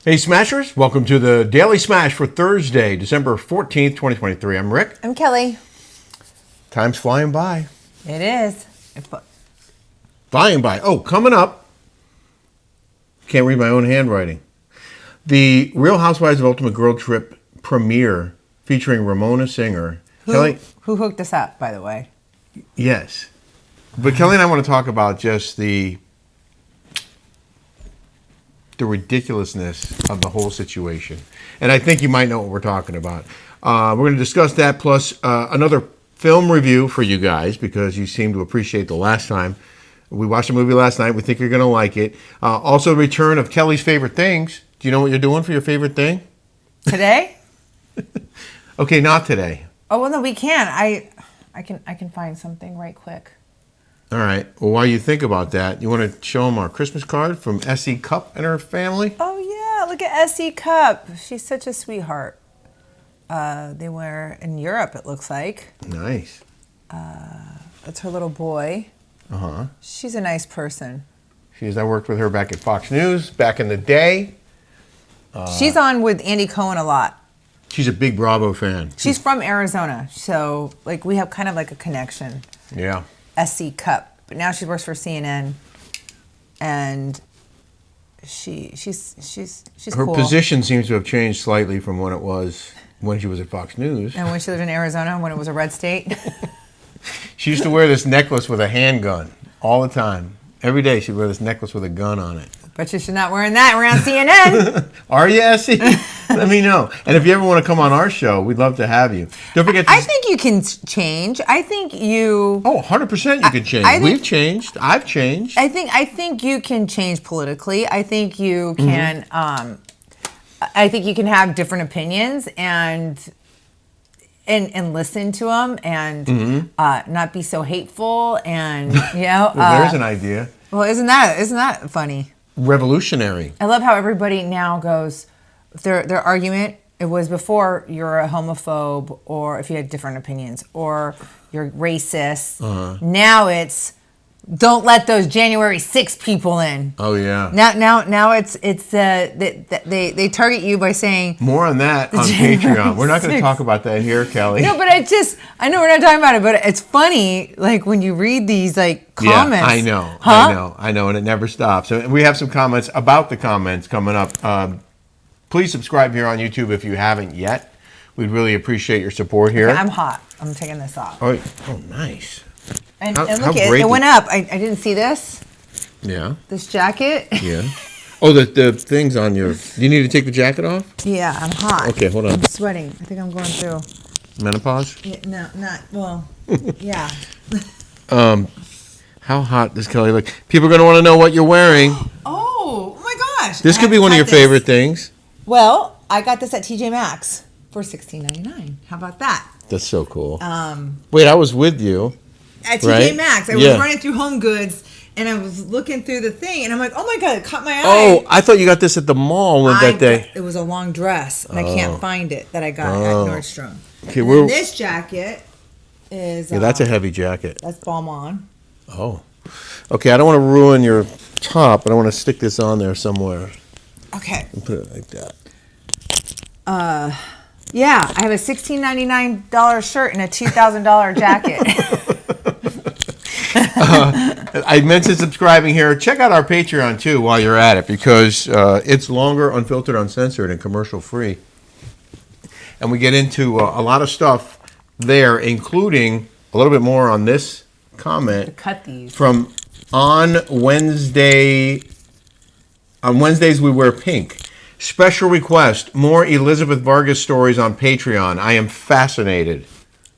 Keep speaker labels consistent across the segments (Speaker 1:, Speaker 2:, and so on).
Speaker 1: Hey Smashers, welcome to the Daily Smash for Thursday, December 14th, 2023. I'm Rick.
Speaker 2: I'm Kelly.
Speaker 1: Time's flying by.
Speaker 2: It is.
Speaker 1: Flying by. Oh, coming up. Can't read my own handwriting. The Real Housewives of Ultimate Girl Trip premiere featuring Ramona Singer.
Speaker 2: Who hooked us up, by the way?
Speaker 1: Yes. But Kelly and I want to talk about just the ridiculousness of the whole situation. And I think you might know what we're talking about. We're going to discuss that plus another film review for you guys because you seem to appreciate the last time. We watched a movie last night. We think you're going to like it. Also, the return of Kelly's favorite things. Do you know what you're doing for your favorite thing?
Speaker 2: Today?
Speaker 1: Okay, not today.
Speaker 2: Oh, well, no, we can. I can find something right quick.
Speaker 1: All right. Well, while you think about that, you want to show them our Christmas card from S.E. Cup and her family?
Speaker 2: Oh, yeah. Look at S.E. Cup. She's such a sweetheart. They were in Europe, it looks like.
Speaker 1: Nice.
Speaker 2: That's her little boy.
Speaker 1: Uh-huh.
Speaker 2: She's a nice person.
Speaker 1: She is. I worked with her back at Fox News back in the day.
Speaker 2: She's on with Andy Cohen a lot.
Speaker 1: She's a big Bravo fan.
Speaker 2: She's from Arizona, so like we have kind of like a connection.
Speaker 1: Yeah.
Speaker 2: SC Cup, but now she works for CNN, and she's
Speaker 1: Her
Speaker 2: cool.
Speaker 1: position seems to have changed slightly from when it was when she was at Fox News.
Speaker 2: And when she lived in Arizona, when it was a red state.
Speaker 1: She used to wear this necklace with a handgun all the time. Every day she'd wear this necklace with a gun on it.
Speaker 2: But you should not wearing that around CNN.
Speaker 1: Are you, Essie? Let me know. And if you ever want to come on our show, we'd love to have you. Don't forget to...
Speaker 2: I think you can change. I think you...
Speaker 1: Oh, 100% you can change. We've changed. I've changed.
Speaker 2: I think you can change politically. I think you can... I think you can have different opinions and listen to them and not be so hateful and, you know...
Speaker 1: Well, there's an idea.
Speaker 2: Well, isn't that funny?
Speaker 1: Revolutionary.
Speaker 2: I love how everybody now goes, their argument, it was before you're a homophobe or if you had different opinions or you're racist. Now it's don't let those January 6th people in.
Speaker 1: Oh yeah.
Speaker 2: Now it's they target you by saying
Speaker 1: more on that on Patreon. We're not going to talk about that here, Kelly.
Speaker 2: No, but I know we're not talking about it, but it's funny like when you read these like comments.
Speaker 1: Yeah, I know, and it never stops. And we have some comments about the comments coming up. Please subscribe here on YouTube if you haven't yet. We'd really appreciate your support here.
Speaker 2: Okay, I'm hot. I'm taking this off.
Speaker 1: Oh, nice.
Speaker 2: And look, it went up. I didn't see this.
Speaker 1: Yeah.
Speaker 2: This jacket.
Speaker 1: Yeah. Oh, the things on your... Do you need to take the jacket off?
Speaker 2: Yeah, I'm hot.
Speaker 1: Okay, hold on.
Speaker 2: I'm sweating. I think I'm going through...
Speaker 1: Menopause?
Speaker 2: Yeah, no, not... Well, yeah.
Speaker 1: How hot does Kelly look? People are going to want to know what you're wearing.
Speaker 2: Oh my gosh.
Speaker 1: This could be one of your favorite things.
Speaker 2: Well, I got this at TJ Maxx for $16.99. How about that?
Speaker 1: That's so cool. Wait, I was with you.
Speaker 2: At TJ Maxx. I was running through Home Goods, and I was looking through the thing, and I'm like, oh my God, it caught my eye.
Speaker 1: Oh, I thought you got this at the mall that day.
Speaker 2: It was a long dress, and I can't find it that I got at Nordstrom.
Speaker 1: Okay,
Speaker 2: and this jacket is...
Speaker 1: Yeah, that's a heavy jacket.
Speaker 2: That's Balmain.
Speaker 1: Oh. Okay, I don't want to ruin your top, but I want to stick this on there somewhere.
Speaker 2: Okay.
Speaker 1: And put it like that.
Speaker 2: Yeah, I have a $16.99 shirt and a $2,000 jacket.
Speaker 1: I mentioned subscribing here. Check out our Patreon, too, while you're at it, because it's longer, unfiltered, uncensored, and commercial-free. And we get into a lot of stuff there, including a little bit more on this comment.
Speaker 2: Cut these.
Speaker 1: From on Wednesday. On Wednesdays, we wear pink. Special request, more Elizabeth Vargas stories on Patreon. I am fascinated.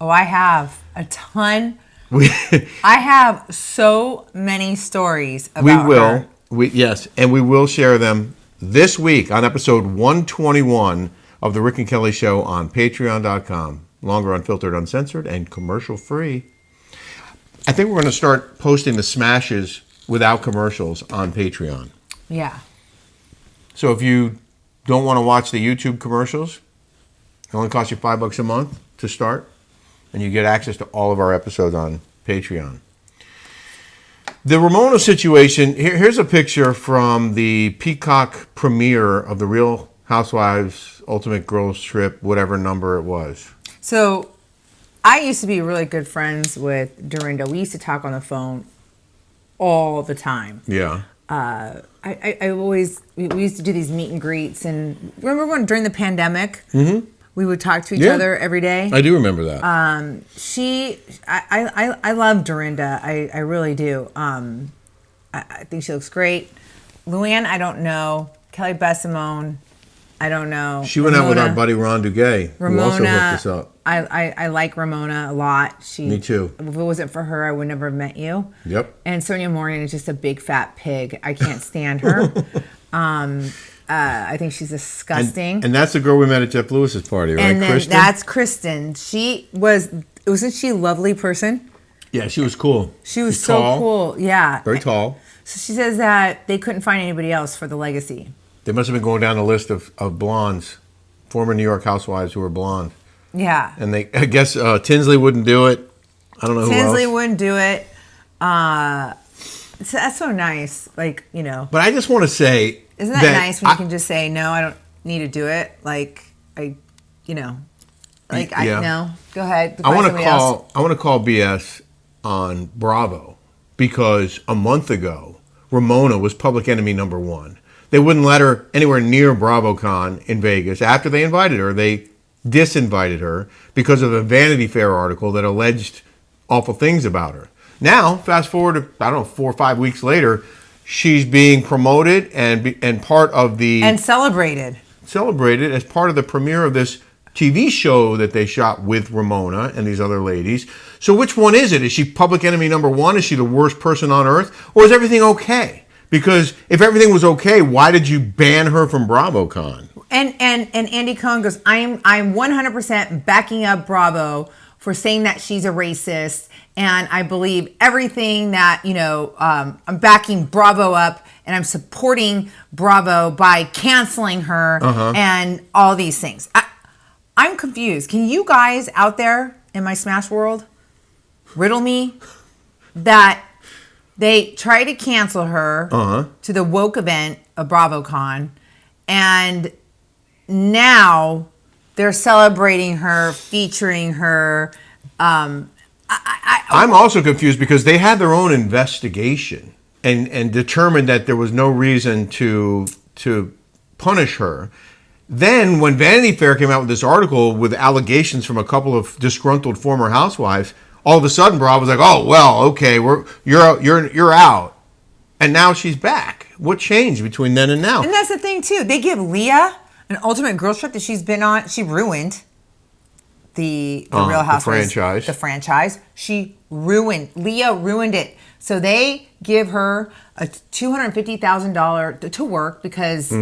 Speaker 2: Oh, I have a ton. I have so many stories about her.
Speaker 1: Yes, and we will share them this week on episode 121 of The Rick and Kelly Show on Patreon.com. Longer, unfiltered, uncensored, and commercial-free. I think we're going to start posting the smashes without commercials on Patreon.
Speaker 2: Yeah.
Speaker 1: So if you don't want to watch the YouTube commercials, it only costs you $5 a month to start, and you get access to all of our episodes on Patreon. The Ramona situation, here's a picture from the Peacock premiere of the Real Housewives Ultimate Girls Trip, whatever number it was.
Speaker 2: So I used to be really good friends with Dorinda. We used to talk on the phone all the time.
Speaker 1: Yeah.
Speaker 2: We used to do these meet and greets, and remember when during the pandemic, we would talk to each other every day.
Speaker 1: I do remember that.
Speaker 2: I love Dorinda. I really do. I think she looks great. Luann, I don't know. Kelly Bessimone, I don't know.
Speaker 1: She went out with our buddy Ron Duguay, who also hooked us up.
Speaker 2: I like Ramona a lot.
Speaker 1: Me too.
Speaker 2: If it wasn't for her, I would never have met you.
Speaker 1: Yep.
Speaker 2: And Sonia Morgan is just a big fat pig. I can't stand her. I think she's disgusting.
Speaker 1: And that's the girl we met at Jeff Lewis's party, right?
Speaker 2: And then
Speaker 1: Kristen?
Speaker 2: that's Kristen. Wasn't she a lovely person?
Speaker 1: Yeah, she was cool.
Speaker 2: She was
Speaker 1: She's
Speaker 2: so
Speaker 1: tall,
Speaker 2: cool. Yeah.
Speaker 1: very tall.
Speaker 2: So she says that they couldn't find anybody else for the legacy.
Speaker 1: They must have been going down the list of blondes, former New York housewives who were blonde.
Speaker 2: Yeah.
Speaker 1: And I guess Tinsley wouldn't do it. I don't know who else.
Speaker 2: Tinsley wouldn't do it. That's so nice. Like, you know.
Speaker 1: But I just want to say...
Speaker 2: Isn't that nice when you can just say, no, I don't need to do it? Like, no. Go ahead.
Speaker 1: I want to call BS on Bravo because a month ago, Ramona was public enemy number one. They wouldn't let her anywhere near BravoCon in Vegas. After they invited her, they disinvited her because of a Vanity Fair article that alleged awful things about her. Now, fast forward to, 4 or 5 weeks later, she's being promoted and part of the...
Speaker 2: And celebrated
Speaker 1: as part of the premiere of this TV show that they shot with Ramona and these other ladies. So which one is it? Is she public enemy number one? Is she the worst person on earth? Or is everything okay? Because if everything was okay, why did you ban her from BravoCon?
Speaker 2: And Andy Cohen goes, I'm 100% backing up Bravo for saying that she's a racist, and I believe everything that, I'm backing Bravo up, and I'm supporting Bravo by canceling her and all these things. I'm confused. Can you guys out there in my Smash world riddle me that they try to cancel her to the woke event of BravoCon, and now they're celebrating her, featuring her. I'm
Speaker 1: also confused because they had their own investigation and determined that there was no reason to punish her. Then when Vanity Fair came out with this article with allegations from a couple of disgruntled former housewives, all of a sudden Bravo was like, "Oh well, okay, you're out," and now she's back. What changed between then and now?
Speaker 2: And that's the thing too. They give Leah an Ultimate Girls Trip that she's been on. She ruined the Real Housewives,
Speaker 1: the
Speaker 2: franchise. Leah ruined it. So they give her a $250,000 to work because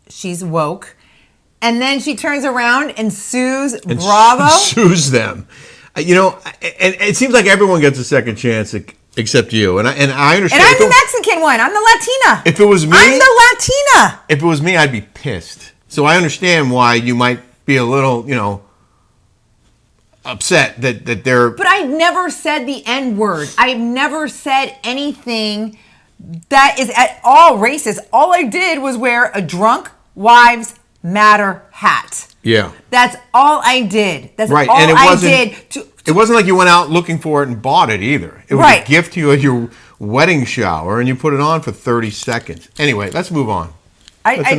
Speaker 2: she's woke, and then she turns around and sues Bravo.
Speaker 1: Sues them. And it seems like everyone gets a second chance except you. And I understand.
Speaker 2: And I'm the Mexican one. I'm the Latina.
Speaker 1: If it was me,
Speaker 2: I'm the Latina.
Speaker 1: If it was me, I'd be pissed. So I understand why you might be a little, upset that they're...
Speaker 2: But I never said the N-word. I've never said anything that is at all racist. All I did was wear a Drunk Wives Matter hat.
Speaker 1: Yeah.
Speaker 2: That's all I did. That's
Speaker 1: right.
Speaker 2: all
Speaker 1: And
Speaker 2: I did.
Speaker 1: It wasn't like you went out looking for it and bought it either. It was a gift to you at your wedding shower, and you put it on for 30 seconds. Anyway, let's move on.
Speaker 2: I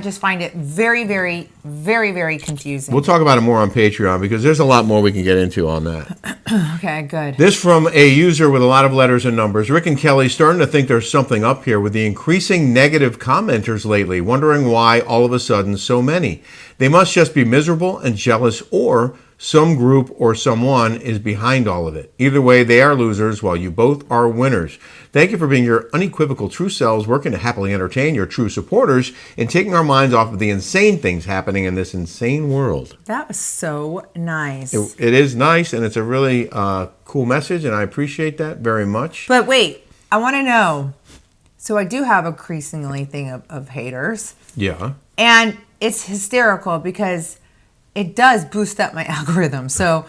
Speaker 2: just find it very, very, very, very confusing.
Speaker 1: We'll talk about it more on Patreon because there's a lot more we can get into on that.
Speaker 2: Okay, good.
Speaker 1: This from a user with a lot of letters and numbers. Rick and Kelly starting to think there's something up here with the increasing negative commenters lately, wondering why all of a sudden so many. They must just be miserable and jealous, or some group or someone is behind all of it. Either way, they are losers while you both are winners. Thank you for being your unequivocal true selves, working to happily entertain your true supporters, and taking our minds off of the insane things happening in this insane world.
Speaker 2: That was so nice.
Speaker 1: It is nice, and it's a really cool message, and I appreciate that very much.
Speaker 2: But wait, I want to know. So I do have a increasingly thing of haters.
Speaker 1: Yeah.
Speaker 2: And it's hysterical because it does boost up my algorithm. So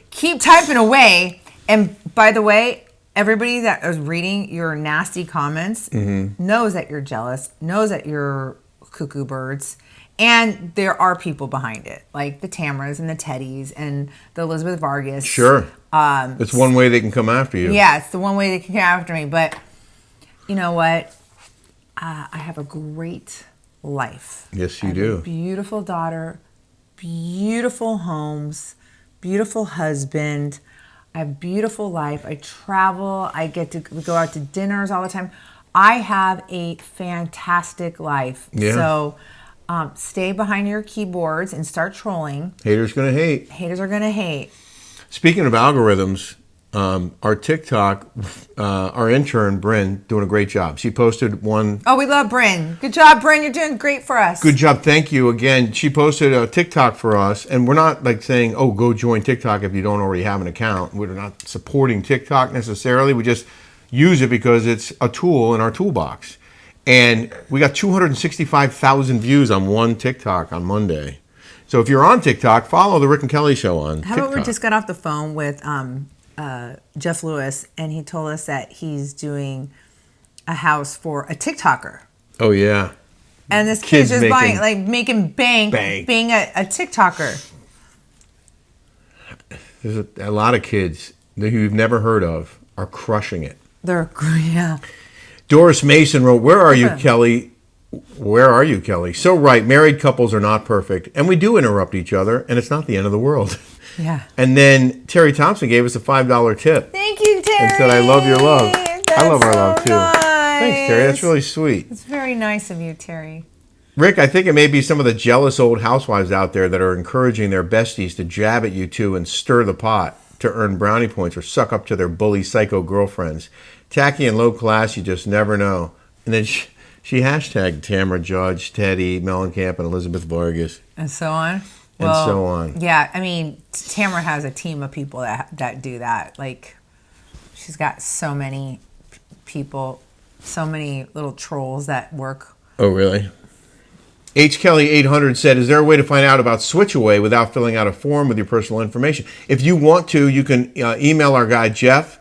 Speaker 2: keep typing away. And by the way, everybody that is reading your nasty comments knows that you're jealous, knows that you're cuckoo birds. And there are people behind it, like the Tamaras and the Teddys and the Elizabeth Vargas.
Speaker 1: Sure. It's one way they can come after you.
Speaker 2: Yeah, it's the one way they can come after me. But you know what? I have a great life.
Speaker 1: Yes, you
Speaker 2: I have
Speaker 1: do.
Speaker 2: A beautiful daughter, beautiful homes, beautiful husband. I have a beautiful life. I travel. I get to go out to dinners all the time. I have a fantastic life.
Speaker 1: Yeah.
Speaker 2: So stay behind your keyboards and start trolling.
Speaker 1: Haters gonna hate.
Speaker 2: Haters are going to hate.
Speaker 1: Speaking of algorithms, our TikTok, our intern, Bryn, doing a great job. She posted one.
Speaker 2: Oh, we love Bryn. Good job, Bryn. You're doing great for us.
Speaker 1: Good job. Thank you again. She posted a TikTok for us, and we're not like saying, oh, go join TikTok if you don't already have an account. We're not supporting TikTok necessarily. We just use it because it's a tool in our toolbox. And we got 265,000 views on one TikTok on Monday. So if you're on TikTok, follow the Rick and Kelly Show on
Speaker 2: How
Speaker 1: TikTok.
Speaker 2: about we just got off the phone with Jeff Lewis, and he told us that he's doing a house for a TikToker.
Speaker 1: Oh, yeah.
Speaker 2: And this
Speaker 1: Kids
Speaker 2: kid's just
Speaker 1: making
Speaker 2: making bank being a TikToker.
Speaker 1: There's a lot of kids that you've never heard of are crushing it.
Speaker 2: Yeah.
Speaker 1: Doris Mason wrote, Where are you, Kelly? Where are you, Kelly? So right, married couples are not perfect, and we do interrupt each other, and it's not the end of the world.
Speaker 2: Yeah.
Speaker 1: And then Terry Thompson gave us a $5 tip
Speaker 2: Thank you, Terry.
Speaker 1: and said, I love your love. I love our love, too.
Speaker 2: Nice.
Speaker 1: Thanks, Terry. That's really sweet.
Speaker 2: It's very nice of you, Terry.
Speaker 1: Rick, I think it may be some of the jealous old housewives out there that are encouraging their besties to jab at you two and stir the pot to earn brownie points or suck up to their bully psycho girlfriends. Tacky and low class, you just never know. And then she hashtagged Tamara Judge, Teddy, Mellencamp, and Elizabeth Vargas.
Speaker 2: And so on.
Speaker 1: And so on.
Speaker 2: Yeah, I mean, Tamara has a team of people that do that. Like, she's got so many people, so many little trolls that work.
Speaker 1: Oh, really? H. Kelly 800 said, is there a way to find out about Switch Away without filling out a form with your personal information? If you want to, you can email our guy, Jeff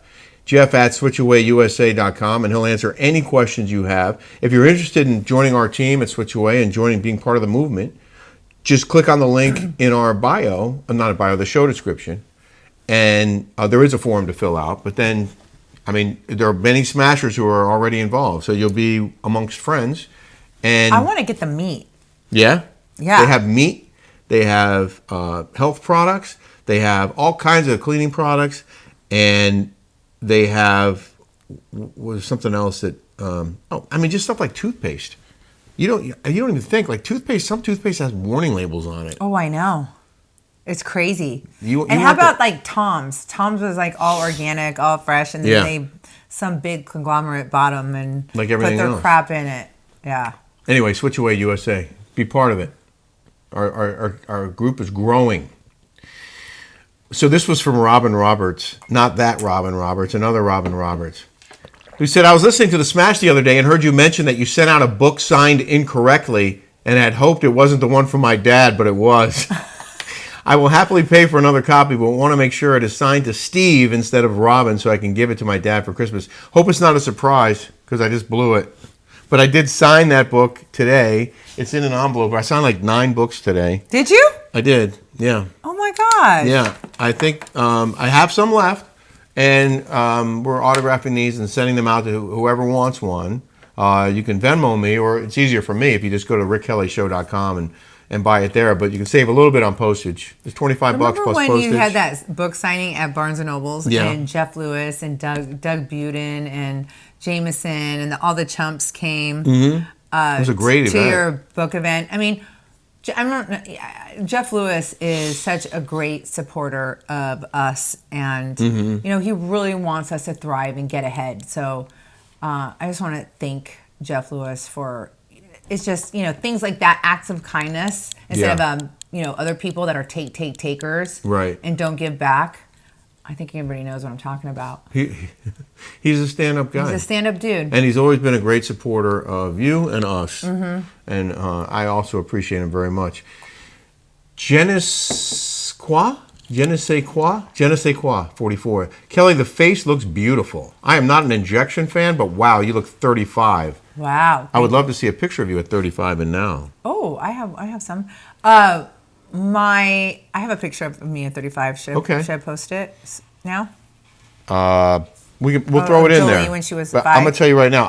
Speaker 1: at switchawayusa.com, and he'll answer any questions you have. If you're interested in joining our team at Switch Away and being part of the movement, just click on the link in our bio, not a bio, the show description, and there is a form to fill out. But then, I mean, there are many smashers who are already involved, so you'll be amongst friends. And
Speaker 2: I want to get the meat.
Speaker 1: Yeah?
Speaker 2: Yeah.
Speaker 1: They have meat, they have health products, they have all kinds of cleaning products, and they have was something else that just stuff like toothpaste. You don't even think like toothpaste. Some toothpaste has warning labels on it.
Speaker 2: Oh, I know. It's crazy.
Speaker 1: You
Speaker 2: how about like Tom's? Tom's was like all organic, all fresh, and then some big conglomerate bought them and
Speaker 1: like
Speaker 2: put their
Speaker 1: else.
Speaker 2: crap in it. Yeah.
Speaker 1: Anyway, Switch Away USA. Be part of it. Our group is growing. So this was from Robin Roberts, not that Robin Roberts, another Robin Roberts, who said, I was listening to The Smash the other day and heard you mention that you sent out a book signed incorrectly and had hoped it wasn't the one from my dad, but it was. I will happily pay for another copy, but want to make sure it is signed to Steve instead of Robin so I can give it to my dad for Christmas. Hope it's not a surprise because I just blew it. But I did sign that book today. It's in an envelope. I signed like 9 books today.
Speaker 2: Did you?
Speaker 1: I did, yeah.
Speaker 2: Oh my gosh.
Speaker 1: Yeah, I think I have some left, and we're autographing these and sending them out to whoever wants one. You can Venmo me, or it's easier for me if you just go to rickkellyshow.com and buy it there. But you can save a little bit on postage. It's $25 plus postage.
Speaker 2: Remember when you had that book signing at Barnes & Noble's and Jeff Lewis and Doug Buden and Jameson and all the chumps came
Speaker 1: it was a great
Speaker 2: to
Speaker 1: event.
Speaker 2: your book event? I mean, Jeff Lewis is such a great supporter of us, and he really wants us to thrive and get ahead. So I just want to thank Jeff Lewis for it's just things like that, acts of kindness instead of other people that are takers
Speaker 1: right
Speaker 2: and don't give back. I think everybody knows what I'm talking about.
Speaker 1: He's a stand-up guy.
Speaker 2: He's a stand-up dude.
Speaker 1: And he's always been a great supporter of you and us. And I also appreciate him very much. Genisqua? Je ne sais quoi? Je ne sais quoi, 44. Kelly, the face looks beautiful. I am not an injection fan, but wow, you look 35.
Speaker 2: Wow.
Speaker 1: I would love to see a picture of you at 35 and now.
Speaker 2: Oh, I have some. I have a picture of me at 35. Should I post it now?
Speaker 1: We'll throw it in
Speaker 2: Jolie
Speaker 1: there.
Speaker 2: when she was
Speaker 1: But
Speaker 2: 5.
Speaker 1: I'm going to tell you right now,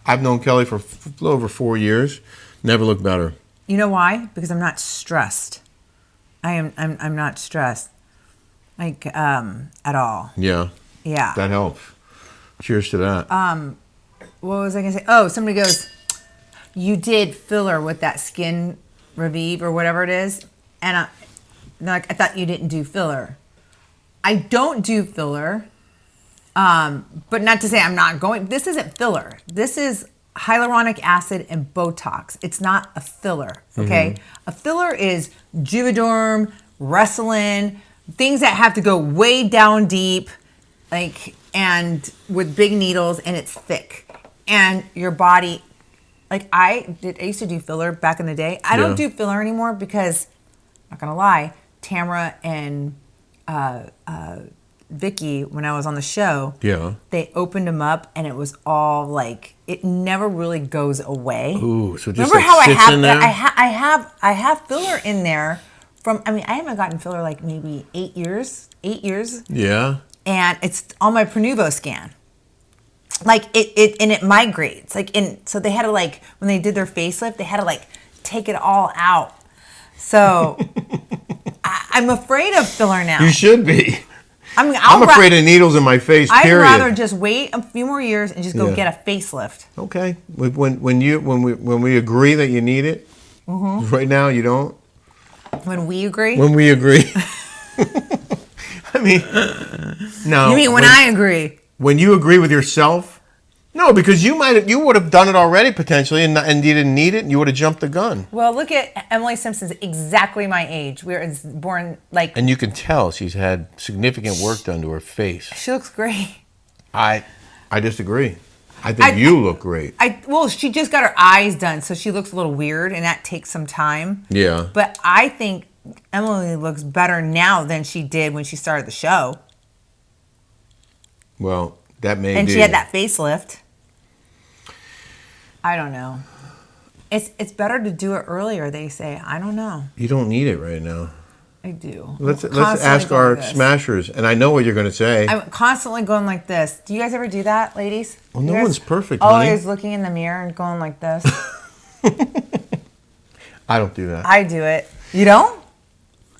Speaker 1: I've known Kelly for a little over 4 years. Never looked better.
Speaker 2: You know why? Because I'm not stressed. I'm not stressed. Like, at all.
Speaker 1: Yeah.
Speaker 2: Yeah.
Speaker 1: That helps. Cheers to that.
Speaker 2: What was I going to say? Oh, somebody goes, you did filler with that Skin Revive or whatever it is. And I thought you didn't do filler. I don't do filler. But not to say I'm not going. This isn't filler. This is hyaluronic acid and Botox. It's not a filler, okay? Mm-hmm. A filler is Juvederm, Restylane, things that have to go way down deep, like, and with big needles, and it's thick. And your body, like I used to do filler back in the day. I don't do filler anymore because, not gonna lie, Tamara and Vicky, when I was on the show, they opened them up and it was all like, it never really goes away.
Speaker 1: Ooh, so just
Speaker 2: remember
Speaker 1: like
Speaker 2: how
Speaker 1: sits in there?
Speaker 2: I have filler in there from, I mean, I haven't gotten filler like maybe 8 years.
Speaker 1: Yeah.
Speaker 2: And it's on my Prenuvo scan. Like it migrates. So they had to, like, when they did their facelift, they had to like take it all out. So I'm afraid of filler now.
Speaker 1: You should be.
Speaker 2: I mean,
Speaker 1: I'm afraid of needles in my face, period.
Speaker 2: I'd rather just wait a few more years and just go get a facelift.
Speaker 1: Okay. When we agree that you need it, right now you don't.
Speaker 2: When we agree?
Speaker 1: When we agree. I mean, no.
Speaker 2: You mean when I agree?
Speaker 1: When you agree with yourself? No, because you would have done it already potentially, and you didn't need it, and you would have jumped the gun.
Speaker 2: Well, look at Emily Simpson's exactly my age. We were born like.
Speaker 1: And you can tell she's had significant work done to her face.
Speaker 2: She looks great.
Speaker 1: I disagree. I think you look great.
Speaker 2: Well, she just got her eyes done, so she looks a little weird, and that takes some time.
Speaker 1: Yeah.
Speaker 2: But I think Emily looks better now than she did when she started the show.
Speaker 1: Well, that may be.
Speaker 2: And she had that facelift. I don't know. It's better to do it earlier, they say. I don't know.
Speaker 1: You don't need it right now.
Speaker 2: I do.
Speaker 1: Let's ask our smashers, and I know what you're going to say.
Speaker 2: I'm constantly going like this. Do you guys ever do that, ladies?
Speaker 1: Well, no one's perfect, honey.
Speaker 2: Always looking in the mirror and going like this.
Speaker 1: I don't do that.
Speaker 2: I do it. You don't?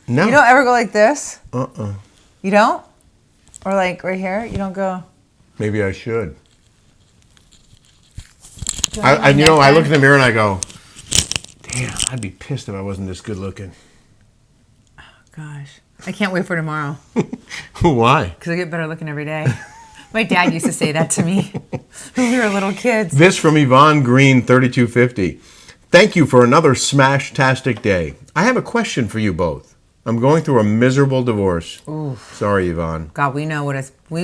Speaker 1: No.
Speaker 2: You don't ever go like this?
Speaker 1: Uh-uh.
Speaker 2: You don't? Or like right here? You don't go...
Speaker 1: Maybe I should. I look in the mirror and I go, damn, I'd be pissed if I wasn't this good looking.
Speaker 2: Oh, gosh. I can't wait for tomorrow.
Speaker 1: Why?
Speaker 2: Because I get better looking every day. My dad used to say that to me when we were little kids.
Speaker 1: This from Yvonne Green, 3250. Thank you for another smash-tastic day. I have a question for you both. I'm going through a miserable divorce.
Speaker 2: Oof.
Speaker 1: Sorry, Yvonne.
Speaker 2: God, we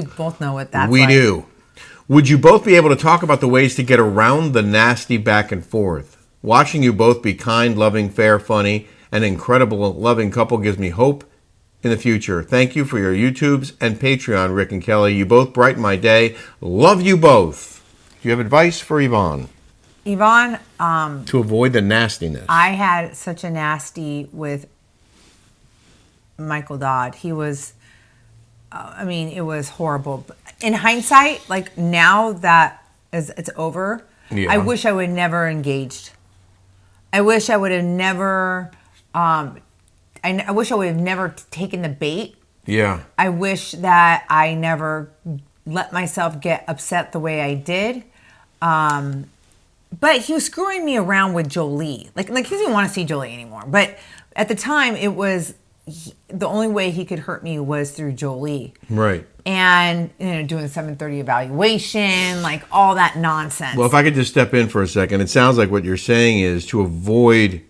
Speaker 2: both know what that's like.
Speaker 1: We do. Would you both be able to talk about the ways to get around the nasty back and forth? Watching you both be kind, loving, fair, funny, and incredible loving couple gives me hope in the future. Thank you for your YouTubes and Patreon, Rick and Kelly. You both brighten my day. Love you both. Do you have advice for Yvonne?
Speaker 2: Yvonne,
Speaker 1: to avoid the nastiness.
Speaker 2: I had such a nasty with Michael Dodd. He was, it was horrible. In hindsight, like now that it's over, I wish I would have never engaged. I wish I would have never, I wish I would have never taken the bait.
Speaker 1: Yeah.
Speaker 2: I wish that I never let myself get upset the way I did. But he was screwing me around with Jolie. Like he didn't want to see Jolie anymore. But at the time, it was the only way he could hurt me was through Jolie.
Speaker 1: Right.
Speaker 2: And doing 730 evaluation, like all that nonsense.
Speaker 1: Well, if I could just step in for a second, it sounds like what you're saying is to avoid.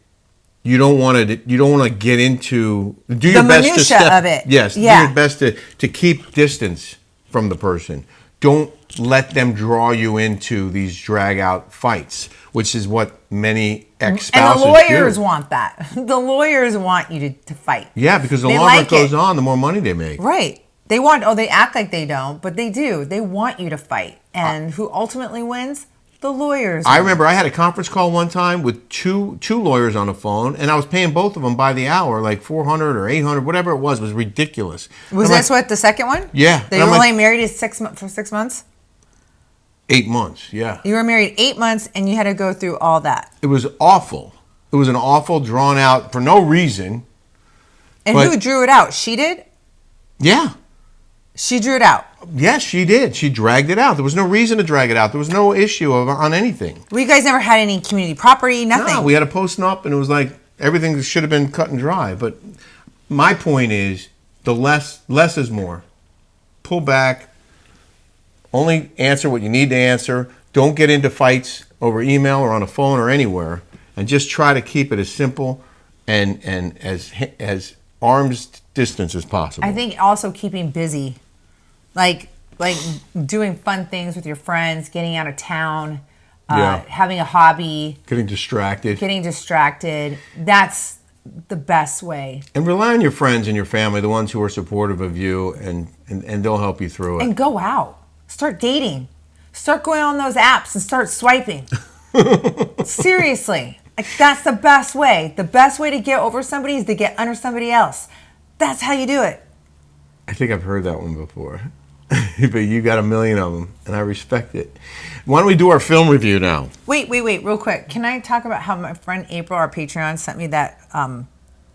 Speaker 1: You don't want to get into. Do your best to step.
Speaker 2: Of it.
Speaker 1: Yes. Yeah. Do your best to keep distance from the person. don't let them draw you into these drag out fights, which is what many ex-spouses do.
Speaker 2: And the lawyers want that. The lawyers want you to fight.
Speaker 1: Yeah, because the
Speaker 2: They
Speaker 1: longer
Speaker 2: like
Speaker 1: it goes
Speaker 2: it.
Speaker 1: on, the more money they make.
Speaker 2: Right. They act like they don't, but they do. They want you to fight. And who ultimately wins? The lawyers.
Speaker 1: I remember I had a conference call one time with two lawyers on the phone, and I was paying both of them by the hour, like $400 or $800, whatever it was ridiculous.
Speaker 2: Was this what the second one?
Speaker 1: Yeah.
Speaker 2: That you were only married for 6 months?
Speaker 1: 8 months, yeah.
Speaker 2: You were married 8 months, and you had to go through all that.
Speaker 1: It was awful. It was an awful, drawn out, for no reason.
Speaker 2: And who drew it out? She did?
Speaker 1: Yeah.
Speaker 2: She drew it out.
Speaker 1: Yes, she did. She dragged it out. There was no reason to drag it out. There was no issue on anything.
Speaker 2: Well, you guys never had any community property, nothing.
Speaker 1: No, we had a posting up, and it was like everything should have been cut and dry. But my point is, the less is more. Pull back. Only answer what you need to answer. Don't get into fights over email or on a phone or anywhere, and just try to keep it as simple and as arm's distance as possible.
Speaker 2: I think also keeping busy, like doing fun things with your friends, getting out of town, having a hobby,
Speaker 1: Getting distracted.
Speaker 2: That's the best way.
Speaker 1: And rely on your friends and your family, the ones who are supportive of you, and they'll help you through it.
Speaker 2: And go out. Start dating. Start going on those apps and start swiping. Seriously. Like, that's the best way. The best way to get over somebody is to get under somebody else. That's how you do it.
Speaker 1: I think I've heard that one before. But you got a million of them, and I respect it. Why don't we do our film review now?
Speaker 2: Wait, real quick. Can I talk about how my friend April, our Patreon, sent me that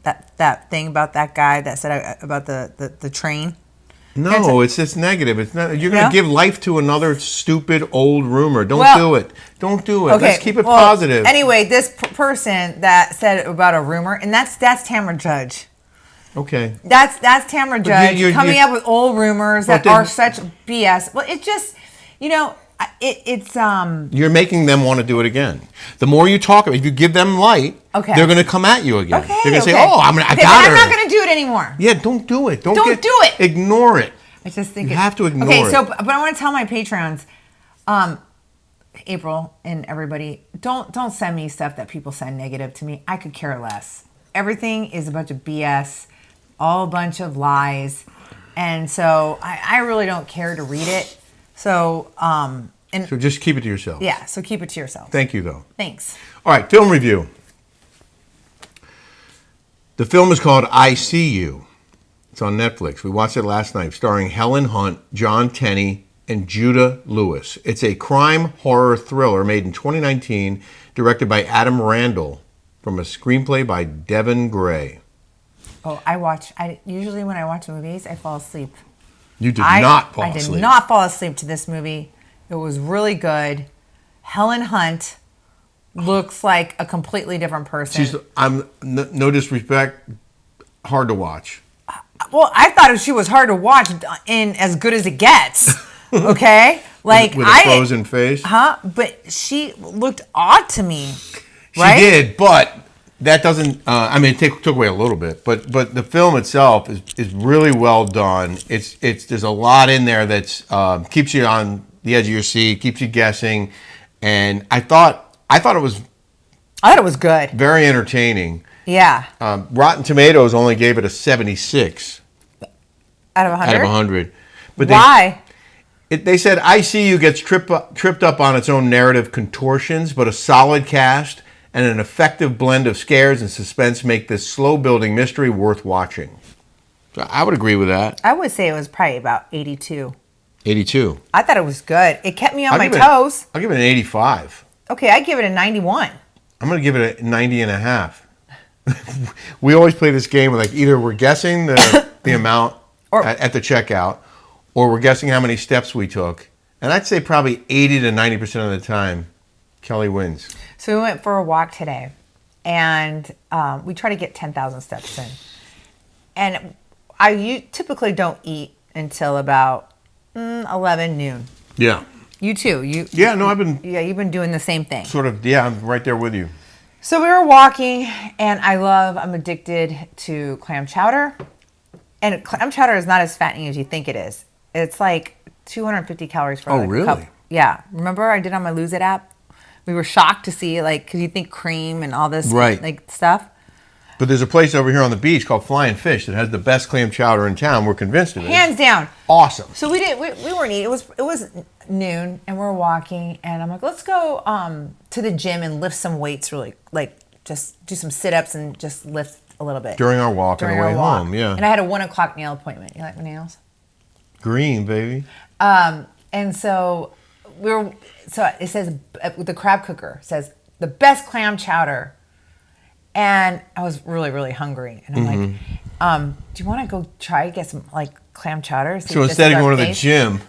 Speaker 2: that thing about that guy that said about the train?
Speaker 1: No, it's just negative. It's not. You're going to give life to another stupid old rumor. Don't do it. Don't do it.
Speaker 2: Okay,
Speaker 1: Let's keep it positive.
Speaker 2: Anyway, this person that said about a rumor, and that's Tamara Judge.
Speaker 1: Okay.
Speaker 2: That's Tamara Judge coming up with old rumors that
Speaker 1: then,
Speaker 2: are such BS. Well, it just, it's
Speaker 1: You're making them want to do it again. The more you talk about it, if you give them light, they're going to come at you again.
Speaker 2: Okay,
Speaker 1: they're going to say, "Oh, I got her."
Speaker 2: I'm not going to do it anymore.
Speaker 1: Yeah, don't do it. Don't
Speaker 2: do it.
Speaker 1: Ignore it.
Speaker 2: I just think
Speaker 1: you have to ignore it.
Speaker 2: Okay, so but I want to tell my patrons, April and everybody, don't send me stuff that people send negative to me. I could care less. Everything is a bunch of BS, all a bunch of lies, and so I really don't care to read it. So
Speaker 1: so just keep it to yourself.
Speaker 2: Yeah, so keep it to yourself.
Speaker 1: Thank you, though.
Speaker 2: Thanks.
Speaker 1: All right, film review. The film is called I See You. It's on Netflix. We watched it last night, starring Helen Hunt, John Tenney, and Judah Lewis. It's a crime horror thriller made in 2019, directed by Adam Randall, from a screenplay by Devin Gray.
Speaker 2: Oh, usually when I watch movies, I fall asleep.
Speaker 1: You did not fall asleep.
Speaker 2: I did not fall asleep to this movie. It was really good. Helen Hunt looks like a completely different person.
Speaker 1: No disrespect, hard to watch.
Speaker 2: Well, I thought she was hard to watch in As Good as It Gets. Okay?
Speaker 1: Like with a frozen face?
Speaker 2: But she looked odd to me.
Speaker 1: She did, but that doesn't it took away a little bit, but the film itself is really well done. There's a lot in there that's keeps you on the edge of your seat, keeps you guessing, and I thought it was
Speaker 2: good.
Speaker 1: Very entertaining.
Speaker 2: Yeah.
Speaker 1: Rotten Tomatoes only gave it a 76
Speaker 2: out of 100.
Speaker 1: Out of 100. But
Speaker 2: why?
Speaker 1: They said I See You gets tripped up on its own narrative contortions, but a solid cast and an effective blend of scares and suspense make this slow-building mystery worth watching. So I would agree with that.
Speaker 2: I would say it was probably about 82.
Speaker 1: 82.
Speaker 2: I thought it was good. It kept me on my toes.
Speaker 1: I'll give it an 85.
Speaker 2: Okay, I give it a 91.
Speaker 1: I'm going to give it a 90 and a half. We always play this game with either we're guessing the amount at the checkout, or we're guessing how many steps we took. And I'd say probably 80 to 90% of the time, Kelly wins.
Speaker 2: So we went for a walk today, and we try to get 10,000 steps in. And I typically don't eat until about 11 noon.
Speaker 1: Yeah.
Speaker 2: You too.
Speaker 1: You've been
Speaker 2: doing the same thing.
Speaker 1: Sort of, yeah, I'm right there with you.
Speaker 2: So we were walking, and I'm addicted to clam chowder. And clam chowder is not as fattening as you think it is. It's like 250 calories for
Speaker 1: Oh,
Speaker 2: like
Speaker 1: really?
Speaker 2: a cup. Yeah. Remember I did on my Lose It app? We were shocked to see, like, because you think cream and all this
Speaker 1: Right.
Speaker 2: like stuff.
Speaker 1: But there's a place over here on the beach called Flying Fish that has the best clam chowder in town. We're convinced of it.
Speaker 2: Hands down.
Speaker 1: Awesome.
Speaker 2: So we weren't eating. It was noon and we're walking and I'm like, let's go to the gym and lift some weights really, like just do some sit-ups and just lift a little bit.
Speaker 1: During our walk on the way home, yeah.
Speaker 2: And I had a 1 o'clock nail appointment. You like my nails?
Speaker 1: Green, baby.
Speaker 2: And so it says, the crab cooker says, the best clam chowder. And I was really, really hungry. And I'm like, do you want to go try get some like clam chowder?
Speaker 1: So instead of going to the gym,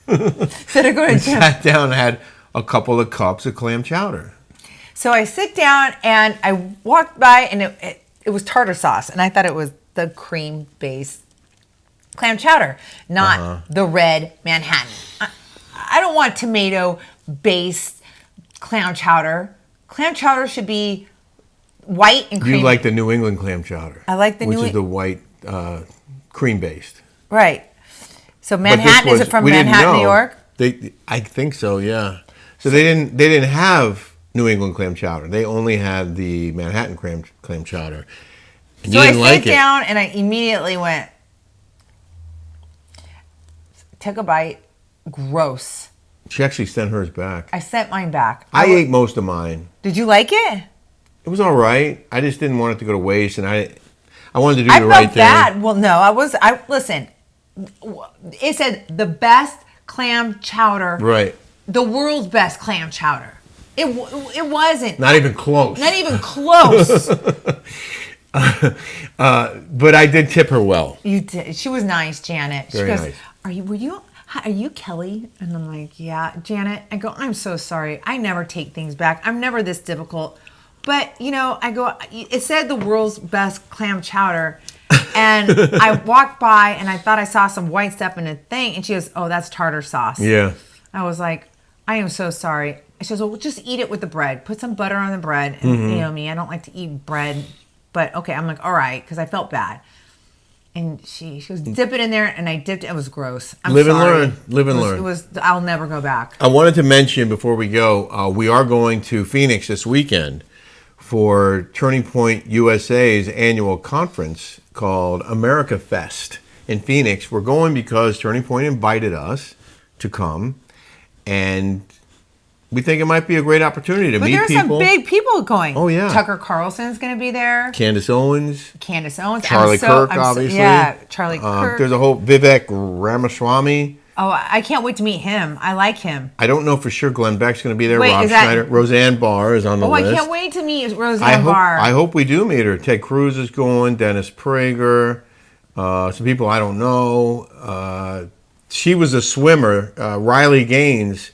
Speaker 2: instead of going to the gym,
Speaker 1: sat down and had a couple of cups of clam chowder.
Speaker 2: So I sit down and I walked by and it was tartar sauce. And I thought it was the cream-based clam chowder, not the red Manhattan. I don't want tomato-based clam chowder. Clam chowder should be white and creamy.
Speaker 1: You like the New England clam chowder.
Speaker 2: I like the
Speaker 1: which is the white cream-based.
Speaker 2: Right. So Manhattan, is it from Manhattan, New York?
Speaker 1: I think so, yeah. So they didn't have New England clam chowder. They only had the Manhattan clam chowder. And
Speaker 2: so I sat down and I immediately went, took a bite, gross.
Speaker 1: She actually sent hers back.
Speaker 2: I sent mine back.
Speaker 1: I ate most of mine.
Speaker 2: Did you like it?
Speaker 1: It was all right. I just didn't want it to go to waste, and I wanted to do the right thing.
Speaker 2: I felt bad. Well, no, listen. It said the best clam chowder.
Speaker 1: Right.
Speaker 2: The world's best clam chowder. It wasn't.
Speaker 1: Not even close.
Speaker 2: Not even close.
Speaker 1: But I did tip her well.
Speaker 2: You did. She was nice, Janet.
Speaker 1: Very
Speaker 2: she goes,
Speaker 1: nice.
Speaker 2: Are you Kelly? And I'm like, yeah, Janet. I go, I'm so sorry. I never take things back. I'm never this difficult. But, I go, it said the world's best clam chowder. And I walked by and I thought I saw some white stuff in a thing. And she goes, oh, that's tartar sauce.
Speaker 1: Yeah.
Speaker 2: I was like, I am so sorry. She goes, well, just eat it with the bread. Put some butter on the bread. And you know me, I don't like to eat bread. But okay, I'm like, all right, because I felt bad. And she goes, dip it in there, and I dipped it. It was gross. I'm
Speaker 1: Live
Speaker 2: sorry.
Speaker 1: and learn. Live and learn.
Speaker 2: It was. I'll never go back.
Speaker 1: I wanted to mention before we go, we are going to Phoenix this weekend for Turning Point USA's annual conference called America Fest in Phoenix. We're going because Turning Point invited us to come, and we think it might be a great opportunity to meet people. But
Speaker 2: there's some big people going.
Speaker 1: Oh, yeah.
Speaker 2: Tucker Carlson's going to be there.
Speaker 1: Candace Owens.
Speaker 2: Charlie
Speaker 1: Kirk, obviously.
Speaker 2: Yeah, Charlie Kirk.
Speaker 1: There's a whole Vivek Ramaswamy.
Speaker 2: Oh, I can't wait to meet him. I like him.
Speaker 1: I don't know for sure Glenn Beck's going to be there.
Speaker 2: Wait,
Speaker 1: Rob Schneider. Roseanne Barr is on the list.
Speaker 2: Oh, I can't wait to meet Roseanne Barr.
Speaker 1: I hope we do meet her. Ted Cruz is going. Dennis Prager. Some people I don't know. She was a swimmer. Riley Gaines.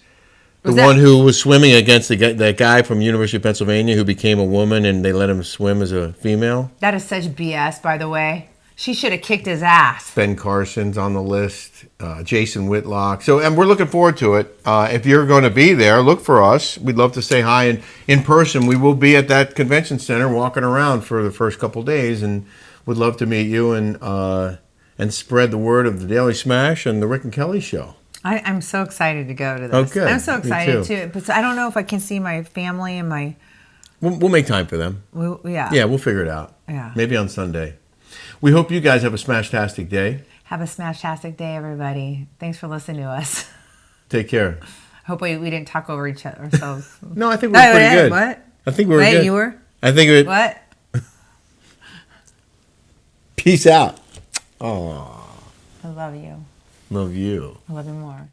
Speaker 1: The one who was swimming against that guy from University of Pennsylvania who became a woman and they let him swim as a female.
Speaker 2: That is such BS, by the way. She should have kicked his ass.
Speaker 1: Ben Carson's on the list. Jason Whitlock. And we're looking forward to it. If you're going to be there, look for us. We'd love to say hi. And in person, we will be at that convention center walking around for the first couple days. And would love to meet you and spread the word of the Daily Smash and the Rick and Kelly Show.
Speaker 2: I'm so excited to go to this.
Speaker 1: Okay,
Speaker 2: I'm so excited too. But I don't know if I can see my family and my.
Speaker 1: We'll make time for them.
Speaker 2: Yeah.
Speaker 1: Yeah, we'll figure it out.
Speaker 2: Yeah.
Speaker 1: Maybe on Sunday. We hope you guys have a smashtastic day.
Speaker 2: Have a smashtastic day, everybody. Thanks for listening to us.
Speaker 1: Take care.
Speaker 2: Hope we didn't talk over each other ourselves.
Speaker 1: No, I think we were pretty good.
Speaker 2: What?
Speaker 1: I think we were good.
Speaker 2: You were?
Speaker 1: I think it.
Speaker 2: What?
Speaker 1: Peace out. Oh.
Speaker 2: I love you.
Speaker 1: Love you.
Speaker 2: I love you more.